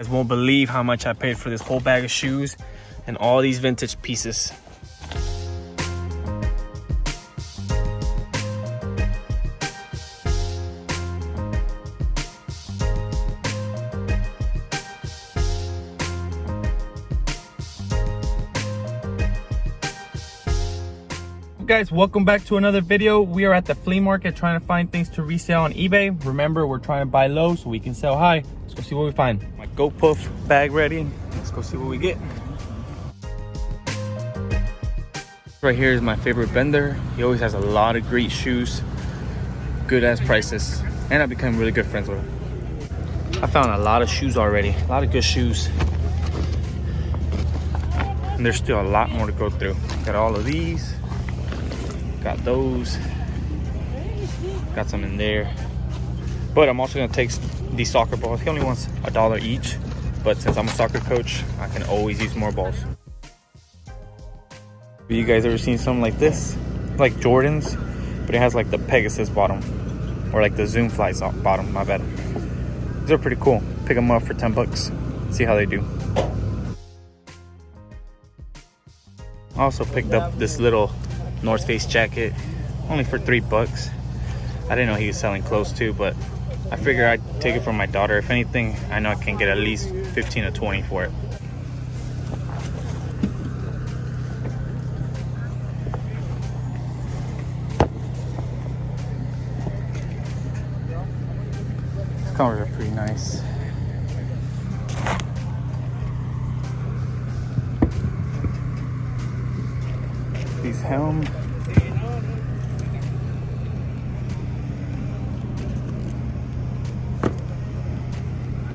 You guys won't believe how much I paid for this whole bag of shoes and all these vintage pieces. Guys, welcome back to another video. We are at the flea market trying to find things to resell on eBay. Remember, we're trying to buy low so we can sell high. Let's go see what we find. My Go Puff bag ready. Let's go see what we get. Right here is my favorite vendor. He always has a lot of great shoes, good ass prices, and I've become really good friends with him. I found a lot of shoes already, a lot of good shoes, and there's still a lot more to go through. Got all of these. Got those, got some in there, but I'm also gonna take these soccer balls. He only wants $1 each, but since I'm a soccer coach, I can always use more balls. Have you guys ever seen something like this? Like Jordans, but it has like the Pegasus bottom, or like the Zoom Flies bottom, my bad. These are pretty cool. Pick them up for 10 bucks, see how they do. I also picked up this little North Face jacket, only for 3 bucks. I didn't know he was selling clothes too, but I figured I'd take it for my daughter. If anything, I know I can get at least 15 or 20 for it. These colors are pretty nice. These helm.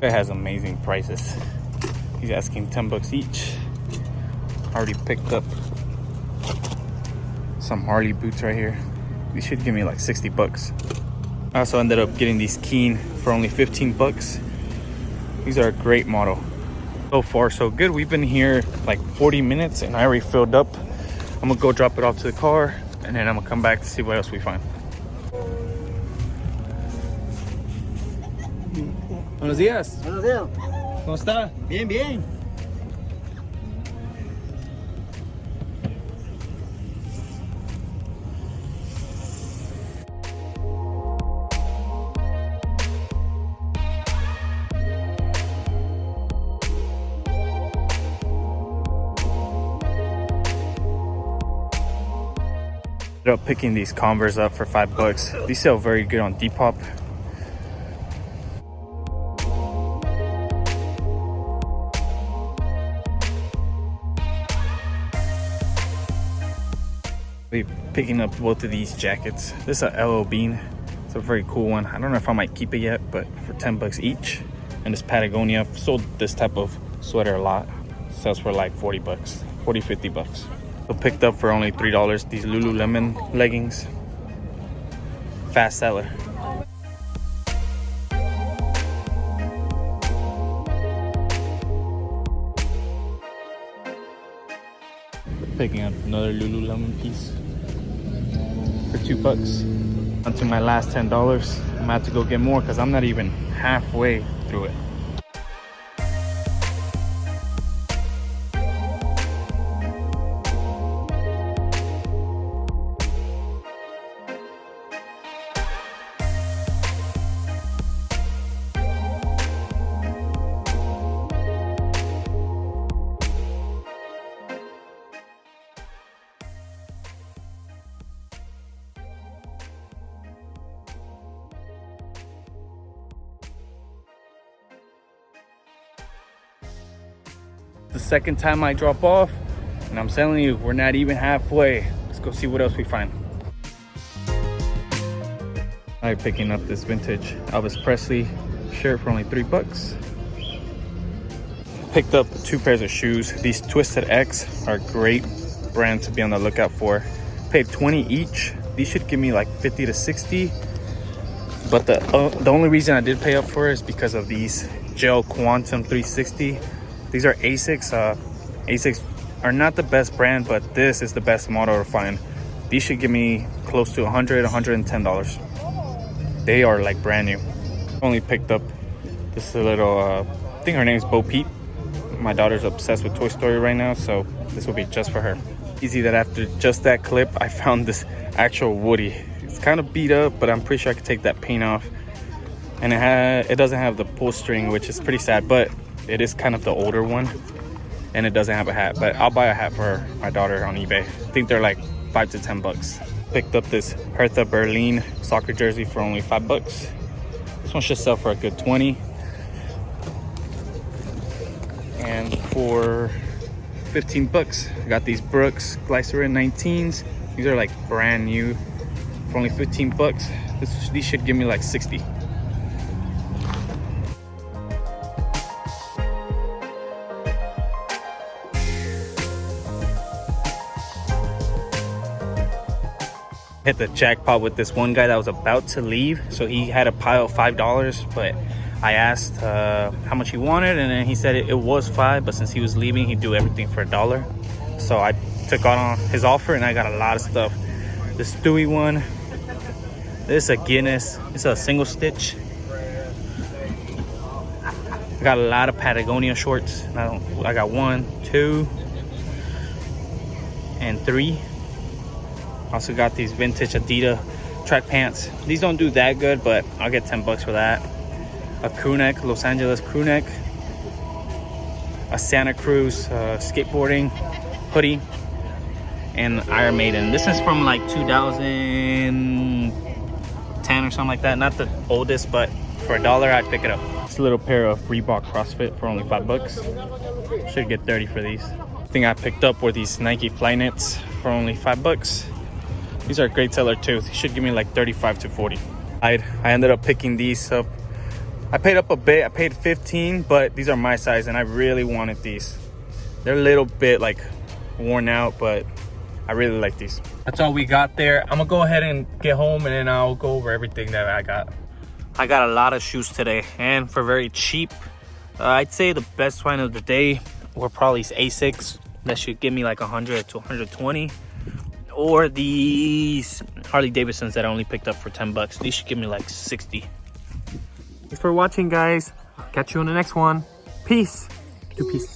It has amazing prices. He's asking 10 bucks each. Already picked up some Harley boots right here. These should give me like 60 bucks. I also ended up getting these Keen for only 15 bucks. These are a great model. So far so good. We've been here like 40 minutes and I already filled up. I'm gonna go drop it off to the car and then I'm gonna come back to see what else we find. Buenos días. Buenos días. ¿Cómo está? Bien, bien. Ended up picking these Converse up for 5 bucks. These sell very good on Depop. Be picking up both of these jackets. This is a LO Bean. It's a very cool one. I don't know if I might keep it yet, but for 10 bucks each. And this Patagonia. I've sold this type of sweater a lot. Sells for like 40 bucks, 40, 50 bucks. So picked up for only $3 these Lululemon leggings. Fast seller. Picking up another Lululemon piece for 2 bucks. Onto my last $10. I'm gonna have to go get more because I'm not even halfway through it. The second time I drop off, and I'm telling you, we're not even halfway. Let's go see what else we find. I'm picking up this vintage Elvis Presley shirt for only 3 bucks. Picked up 2 pairs of shoes. These Twisted X are a great brand to be on the lookout for. Paid 20 each. These should give me like 50 to 60. But the only reason I did pay up for it is because of these Gel Quantum 360. These are Asics. Asics are not the best brand, but this is the best model to find. These should give me close to $100, $110. They are like brand new. Only picked up this little think her name's Bo Peep. My daughter's obsessed with Toy Story right now, so this will be just for her. Easy that after just that clip, I found this actual Woody. It's kind of beat up, but I'm pretty sure I could take that paint off. And it doesn't have the pull string, which is pretty sad, but it is kind of the older one. And it doesn't have a hat, but I'll buy a hat for my daughter on eBay. I think they're like $5 to $10. Picked up this Hertha Berlin soccer jersey for only $5. This one should sell for a good 20. And for 15 bucks, I got these Brooks Glycerin 19s. These are like brand new for only 15 bucks. These should give me like 60. Hit the jackpot with this one guy that was about to leave. So he had a pile of $5, but I asked how much he wanted, and then he said it was $5, but since he was leaving, he'd do everything for $1. So I took on his offer, and I got a lot of stuff. The Stewie one. This is a Guinness. It's a single stitch. I got a lot of Patagonia shorts. I got 1, 2, and 3. Also got these vintage Adidas track pants. These don't do that good, but I'll get 10 bucks for that. A crew neck, Los Angeles crew neck. A Santa Cruz skateboarding hoodie. And Iron Maiden. This is from like 2010 or something like that. Not the oldest, but for $1 I'd pick it up. This little pair of Reebok CrossFit for only $5. Should get 30 for these. The thing I picked up were these Nike Flyknits for only $5. These are a great seller too. They should give me like 35 to 40. I ended up picking these up. I paid up a bit. I paid 15, but these are my size and I really wanted these. They're a little bit like worn out, but I really like these. That's all we got there. I'm gonna go ahead and get home and then I'll go over everything that I got. I got a lot of shoes today and for very cheap. I'd say the best find of the day were probably Asics. That should give me like 100 to 120. Or these Harley Davidsons that I only picked up for 10 bucks. These should give me like 60. Thanks for watching, guys. Catch you on the next one. Peace. 2 peace.